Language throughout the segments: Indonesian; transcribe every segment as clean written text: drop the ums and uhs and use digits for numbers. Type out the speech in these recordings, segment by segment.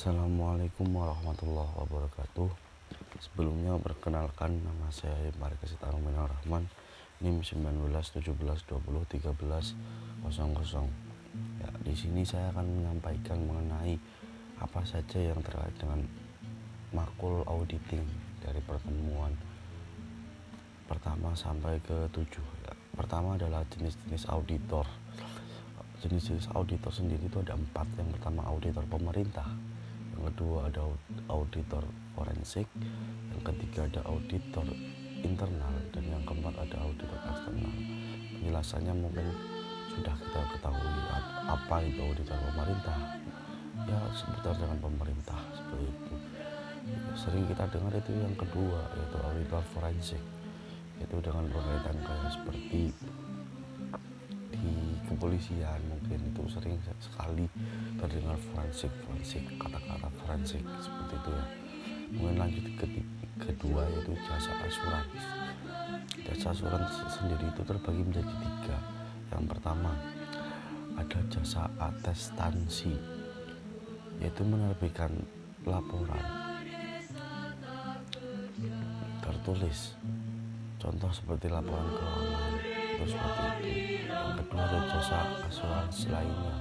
Assalamualaikum warahmatullahi wabarakatuh. Sebelumnya perkenalkan, nama saya Markesit Arminal Rahman, NIM 19 17 20 13 00. Ya, di sini saya akan menyampaikan mengenai apa saja yang terkait dengan makul auditing dari pertemuan pertama sampai ke 7. Ya, pertama adalah jenis-jenis auditor. Jenis-jenis auditor sendiri itu ada 4. Yang pertama auditor pemerintah, yang kedua ada auditor forensik, yang ketiga ada auditor internal, dan yang keempat ada auditor eksternal. Penjelasannya mungkin sudah kita ketahui apa itu auditor pemerintah. Ya, seputar dengan pemerintah seperti itu. Sering kita dengar itu yang kedua, yaitu auditor forensik, yaitu dengan berkaitan kayak seperti di kepolisian, mungkin itu sering sekali terdengar forensik, kata-kata forensik seperti itu ya. Kemudian lanjut ke kedua, yaitu jasa asuransi. Jasa asuransi sendiri itu terbagi menjadi 3. Yang pertama ada jasa atestansi, yaitu menerbitkan laporan tertulis, contoh seperti laporan keuangan, itu seperti itu. Yang kedua ada jasa asuransi lainnya,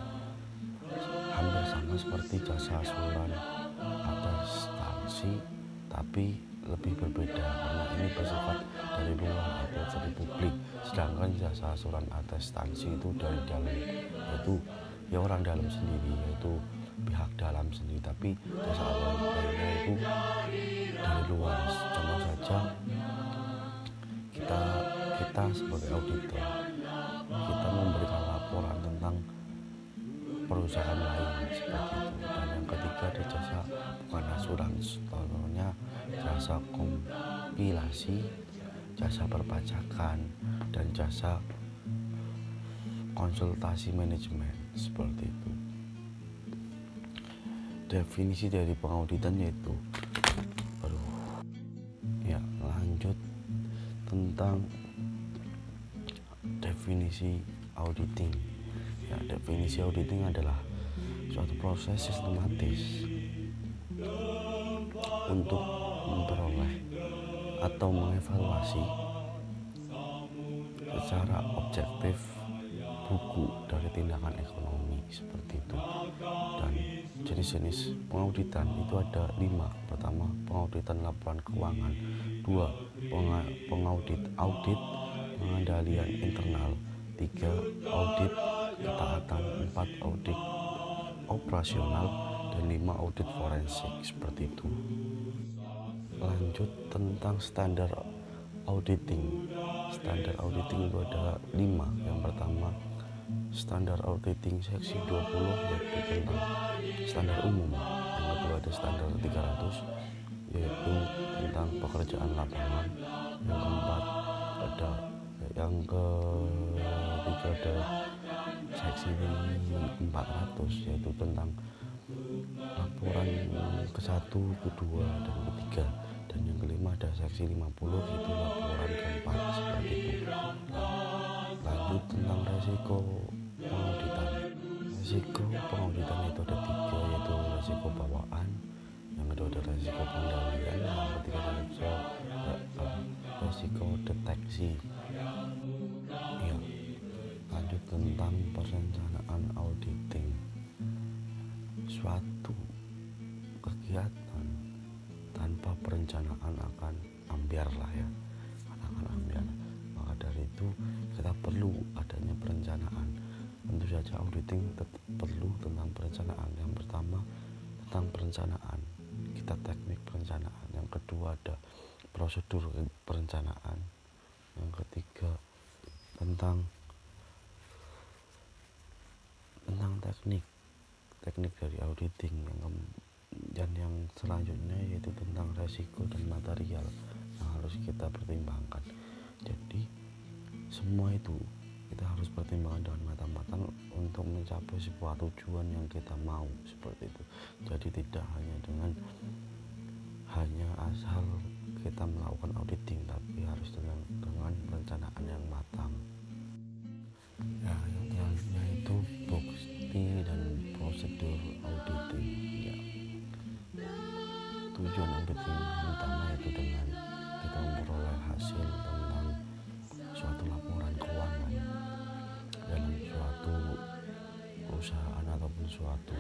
hampir sama seperti jasa asuran atestansi, tapi lebih berbeda karena ini bersifat dari luar atau dari publik, sedangkan jasa asuran atestansi itu dari dalam, yaitu ya orang dalam sendiri, yaitu pihak dalam sendiri. Tapi jasa asuran lainnya itu dari luar. Contoh saja kita sebagai auditor, kita memberikan laporan tentang perusahaan lain seperti itu. Dan yang ketiga ada jasa bukan asuransi, contohnya jasa kompilasi, jasa perpajakan, dan jasa konsultasi manajemen seperti itu. Definisi dari pengauditan yaitu lanjut tentang definisi auditing. Ya, definisi auditing adalah suatu proses sistematis untuk memperoleh atau mengevaluasi secara objektif buku dari tindakan ekonomi seperti itu. Dan jenis-jenis pengauditan itu ada 5. Pertama, pengauditan laporan keuangan. 2, audit pengendalian internal. 3, audit ketaatan. 4, audit operasional. Dan 5, audit forensik seperti itu. Lanjut tentang standar auditing. Standar auditing itu ada 5. Yang pertama, standar auditing seksi 20, yaitu tentang standar umum. Yang kedua ada standar 300, yaitu tentang pekerjaan lapangan. Yang keempat ada ketiga ada seksi 400, yaitu tentang laporan ke-1, ke-2, dan ke-3. Dan yang kelima ada seksi 50, yaitu laporan ke-4 seperti itu. Lanjut tentang resiko pengauditan. Resiko pengauditan itu ada 3, yaitu resiko bawaan, yang kedua ada resiko pengendalian, yang ketiga ada resiko deteksi. Ya, lanjut tentang perencanaan auditing. Suatu kegiatan tanpa perencanaan akan ambiar lah ya, akan ambiar. Maka dari itu kita perlu adanya perencanaan. Tentu saja auditing perlu tentang perencanaan. Yang pertama tentang perencanaan, kita teknik perencanaan. Yang kedua ada prosedur perencanaan. Yang ketiga tentang teknik dari auditing. Dan yang selanjutnya yaitu tentang resiko dan material yang harus kita pertimbangkan. Jadi semua itu kita harus pertimbangkan dengan matang-matang untuk mencapai sebuah tujuan yang kita mau seperti itu. Jadi tidak hanya asal kita melakukan auditing, tapi harus dengan perencanaan yang matang. Ya, yang selanjutnya itu bukti dan prosedur auditing. Ya, tujuan auditing yang utama yaitu dengan kita memperoleh hasil tentang suatu laporan keuangan dalam suatu perusahaan ataupun suatu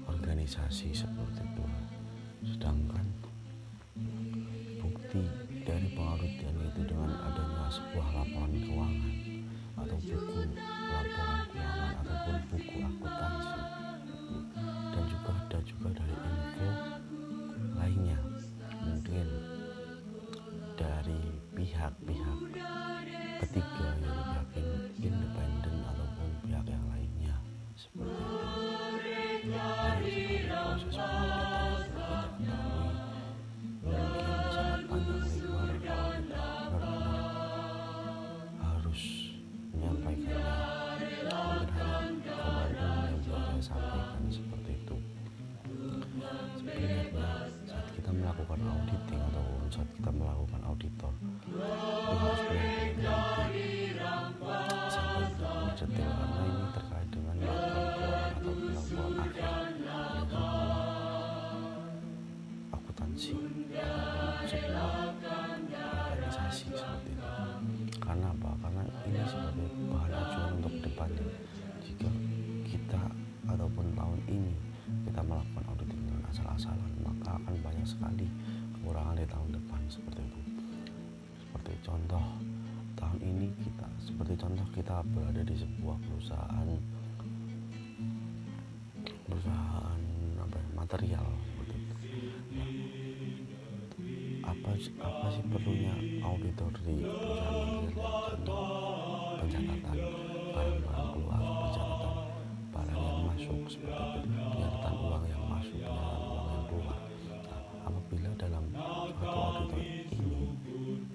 organisasi seperti itu. Sedangkan bukti dari pengauditian itu dengan adanya sebuah laporan keuangan atau buku laporan keuangan ataupun buku akuntansi, dan juga ada juga dari info lainnya, mungkin dari pihak-pihak ketiga yaitu pihak independen ataupun pihak yang lainnya seperti itu. Banyak sekali proses pengauditan yang perlu kita ketahui, mungkin sangat panjang lebar kalau kita benar-benar harus menyampaikannya. Mungkin hanya formal yang bisa saya sampaikan seperti itu. Sebenarnya saat kita melakukan auditing ataupun saat kita melakukan auditor, itu harus benar-benar teliti sampai benar-benar detail, karena ini terkait dengan laporan keuangan ataupun laporan akhir dari sebuah akuntansi ataupun sebuah organisasi seperti itu. Karena apa? Karena ini sebagai bahan acuan untuk kedepannya. Jika kita ataupun tahun ini kita melakukan auditing dengan asal-asalan, maka akan banyak sekali kekurangan di tahun depan seperti itu. Seperti contoh tahun ini kita berada di sebuah perusahaan material seperti itu. Apa sih perlunya auditor di perusahaan material? Contoh pencatatan barang-barang keluar, pencatatan barang yang masuk seperti itu, penyertaan uang yang masuk, penyertaan uang yang keluar. Apabila dalam suatu auditor ini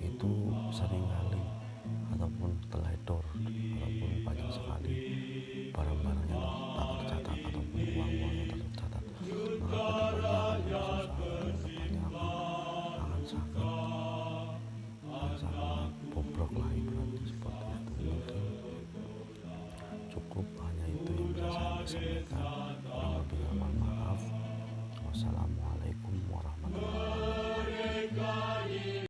itu seringkali ataupun teledor ataupun banyak sekali barang-barang yang tak tercatat ataupun uang-uang yang tak tercatat, maka kedepannya akan sangat bobrok lah ibaratnya seperti itu. Mungkin cukup hanya itu yang bisa saya sampaikan. Kurang lebihnya mohon maaf. Wassalamualaikum.